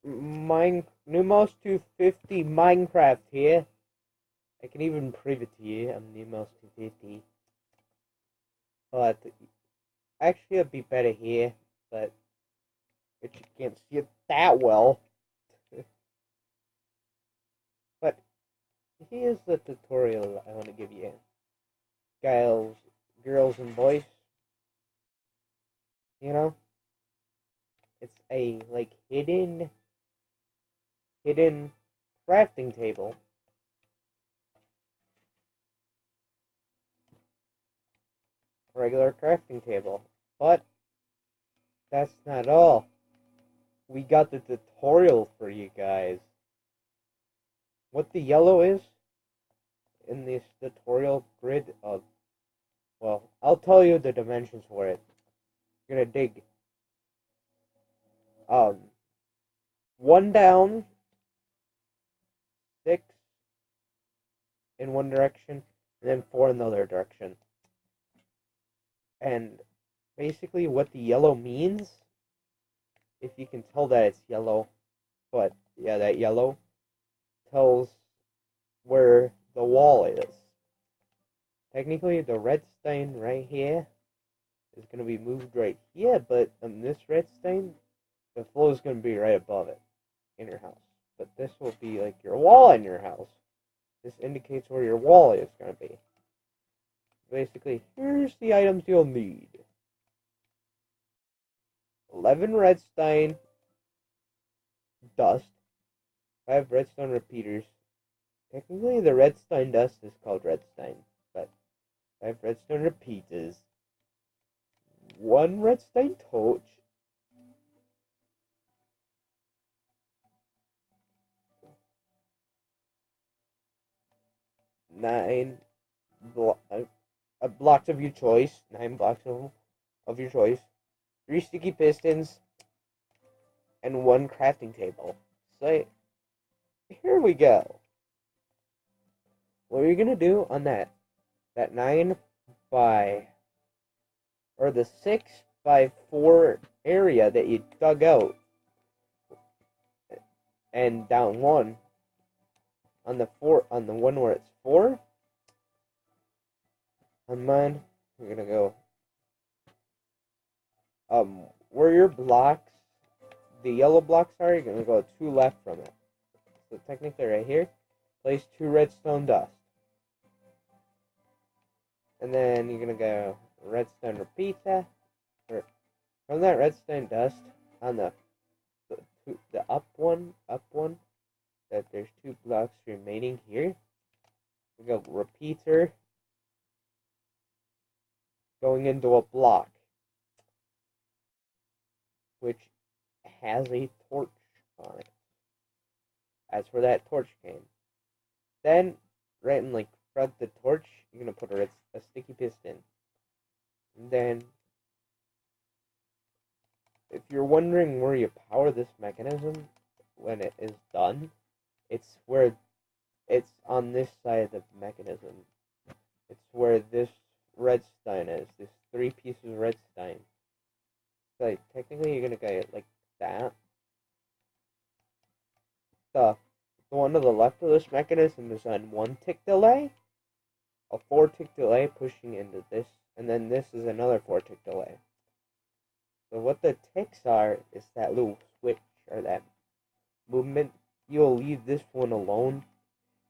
Numos 250 Minecraft here. I can even prove it to you. I'm Numos 250. But actually, it'd be better here. But you can't see it that well. But here's the tutorial I want to give you, girls and boys. You know, it's a like hidden crafting table. Regular crafting table. But that's not all. We got the tutorial for you guys. What the yellow is in this tutorial grid of, well, I'll tell you the dimensions for it. You're gonna dig one down, 6 in one direction, and then 4 in the other direction. And basically what the yellow means, if you can tell that it's yellow, but yeah, that yellow tells where the wall is. Technically, the red stain right here is going to be moved right here, but on this red stain, the floor is going to be right above it in your house. But this will be like your wall in your house. This indicates where your wall is going to be. Basically, here's the items you'll need. 11 redstone dust, 5 redstone repeaters. Technically, the redstone dust is called redstone, but 5 redstone repeaters, 1 redstone torch, 9 blocks of your choice, 9 blocks of your choice, 3 sticky pistons, and 1 crafting table. So, here we go. What are you gonna do on that 9 by, or the 6 by 4 area that you dug out, and down 1 on the one where it's 4. On mine, we're gonna go where your blocks, the yellow blocks are, you're gonna go 2 left from it. So technically right here, place 2 redstone dust. And then you're gonna go redstone repeater, or from that redstone dust on the up one, that there's 2 blocks remaining here. We go repeater going into a block, which has a torch on it. That's where that torch came. Then, right in like front of the torch, you're gonna put a sticky piston. And then, if you're wondering where you power this mechanism when it is done, it's on this side of the mechanism. It's where this redstone is. This 3 pieces of redstone. So technically, you're gonna get it like that. The one to the left of this mechanism is on 1 tick delay, a 4 tick delay pushing into this, and then this is another 4 tick delay. So what the ticks are is that little switch, or that movement. You'll leave this one alone.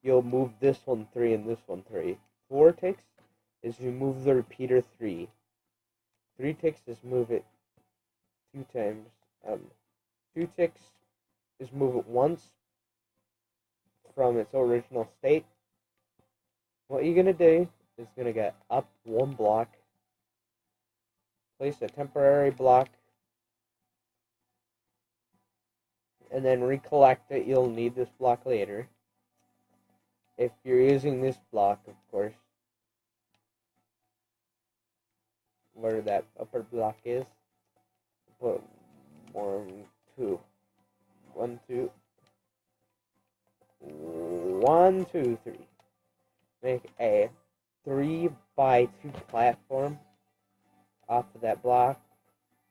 You'll move this one 3 and this one 3. 4 ticks is you move the repeater 3. 3 ticks is move it 2 times. 2 ticks is move it once from its original state. What you're gonna do is gonna get up 1 block, place a temporary block, and then recollect that you'll need this block later. If you're using this block, of course, where that upper block is, put 1, 2, 1, 2, 1, 2, 3. Make a 3 by 2 platform off of that block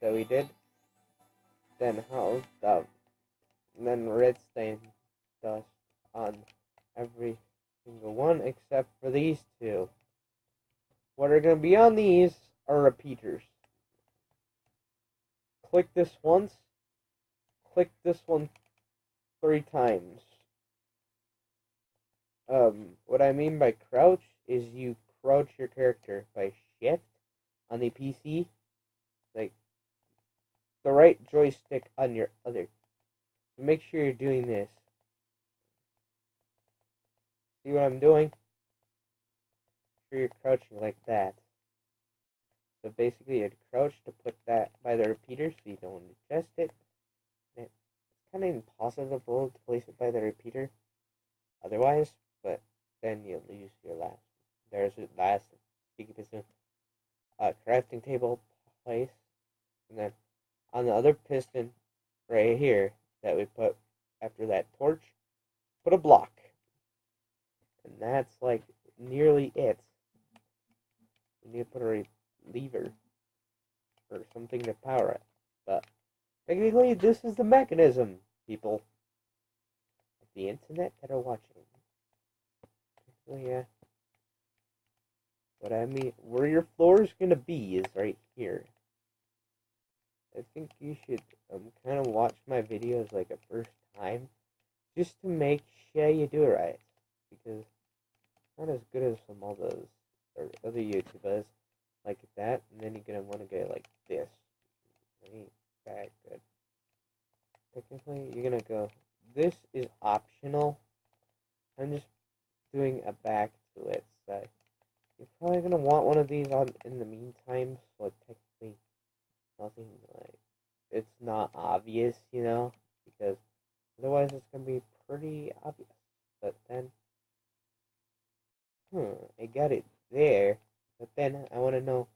that we did. Then these two. What are going to be on these are repeaters. Click this once. Click this one 3 times. What I mean by crouch is you crouch your character by shift on the PC, like the right joystick on your other. So make sure you're doing this. See what I'm doing? Make sure you're crouching like that. So basically, you'd crouch to put that by the repeater so you don't adjust it. And it's kind of impossible to place it by the repeater otherwise, but then you lose your last. There's your last sticky piston. Crafting table place, and then on the other piston right here that we put after that torch, put a block. And that's like nearly it. You need to put a lever or something to power it. But technically, this is the mechanism, people of the internet that are watching. So yeah. What I mean, where your floor is gonna be is right here. I think you should kind of watch my videos like a first time, just to make sure you do it right. Because it's not as good as some others or other YouTubers like that, and then you're gonna want to get like this. It ain't that good. Technically, you're gonna go. This is optional. I'm just doing a back to it, so you're probably gonna want one of these on in the meantime. So technically, nothing like it's not obvious, you know, because otherwise it's gonna be pretty obvious. But then, I got it there. But then I want to know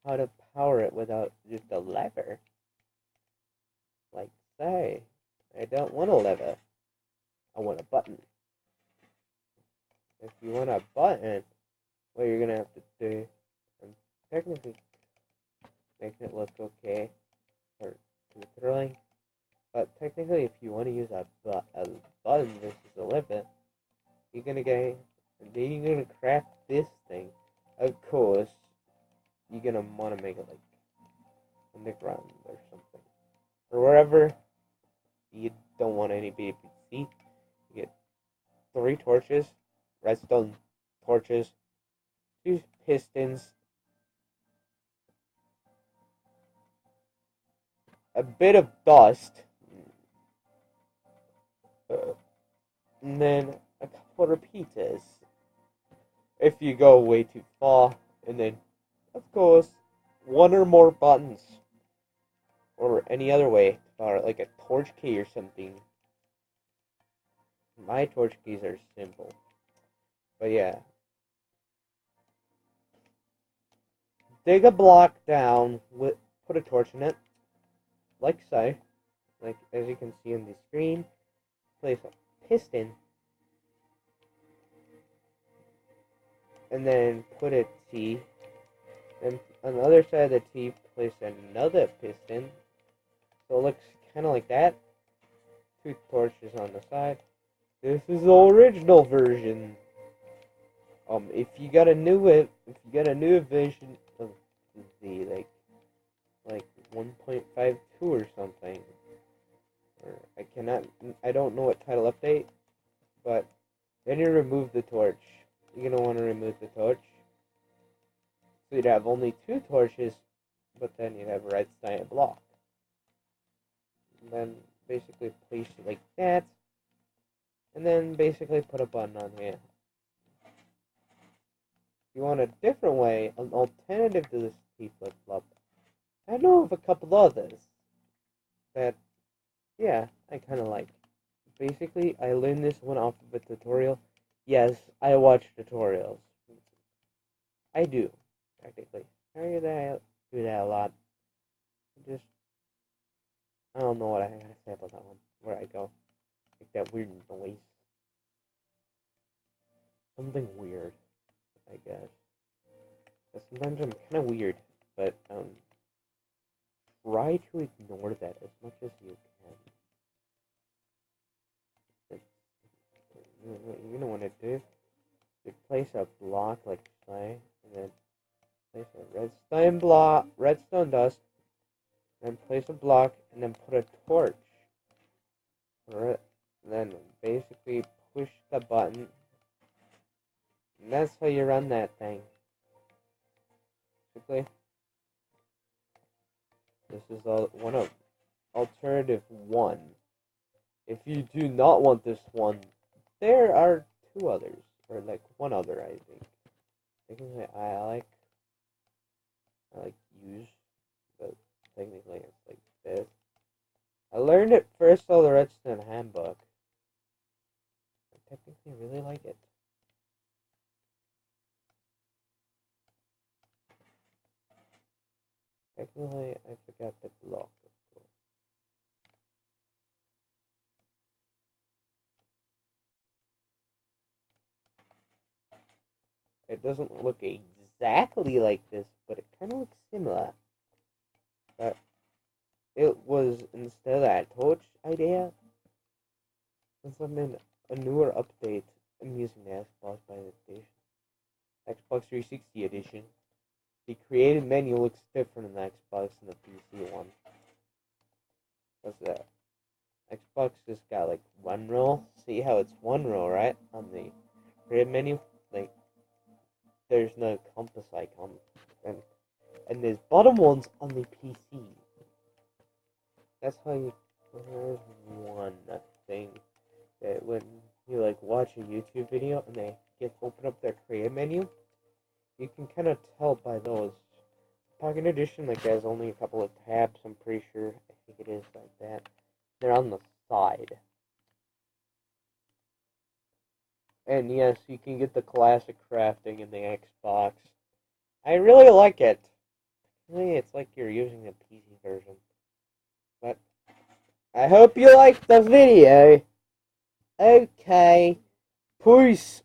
how to power it without just a lever. Like, say, I don't want a lever. I want a button. If you want a button, what you're gonna have to do, I'm technically making it look okay, or literally, but technically, if you want to use a button versus a lever, you're gonna get, then you're gonna craft this thing. Of course, you're gonna want to make it like on the ground or something, or wherever you don't want anybody to see. You get 3 torches, redstone torches, 2 pistons, a bit of dust, and then a couple of repeaters. If you go way too far, and then, of course, 1 or more buttons, or any other way, or like a torch key or something. My torch keys are simple, but yeah. Dig a block down, put a torch in it, like so, like as you can see on the screen. Place a piston, and then put a T. And on the other side of the T, place another piston. So it looks kind of like that. 2 torches on the side. This is the original version. If you got a new version of the like 1.52 or something, or I don't know what title update, but then you remove the torch. You're gonna want to remove the torch. So you'd have only 2 torches, but then you'd have a redstone block. And then basically place it like that, and then basically put a button on here. If you want a different way, an alternative to this T flip-flop, I know of a couple others that, yeah, I kind of like. Basically, I learned this one off of a tutorial. Yes, I watch tutorials. I do, technically. I do that a lot. I don't know what I gotta say about that one. Where I go. Like that weird noise. Something weird, I guess. But sometimes I'm kind of weird, but try to ignore that as much as you can. What you're gonna want to do is place a block like so, and then place a redstone dust, then place a block, and then put a torch. Then basically push the button, and that's how you run that thing. Basically, this is one of alternative 1. If you do not want this one, there are 2 others, or like 1 other, I think. Technically, I like use, but technically it's like this. I learned it first on the Redstone Handbook. I technically really like it. Technically, I forgot the block. It doesn't look exactly like this, but it kind of looks similar. But it was, instead of that torch idea, since I'm in a newer update, I'm using the Xbox by edition. Xbox 360 edition. The creative menu looks different in the Xbox and the PC one. What's that? Xbox just got like 1 row. See how it's 1 row, right? On the creative menu? Like, there's no compass icon. And there's bottom ones on the PC. That's how you. There's one thing that when you like watch a YouTube video and they open up their creative menu, you can kind of tell by those. Pocket Edition like has only a couple of tabs. I'm pretty sure. I think it is like that. They're on the side. And yes, you can get the classic crafting in the Xbox. I really like it. Really, it's like you're using the PC version. But I hope you liked the video. Okay. Peace.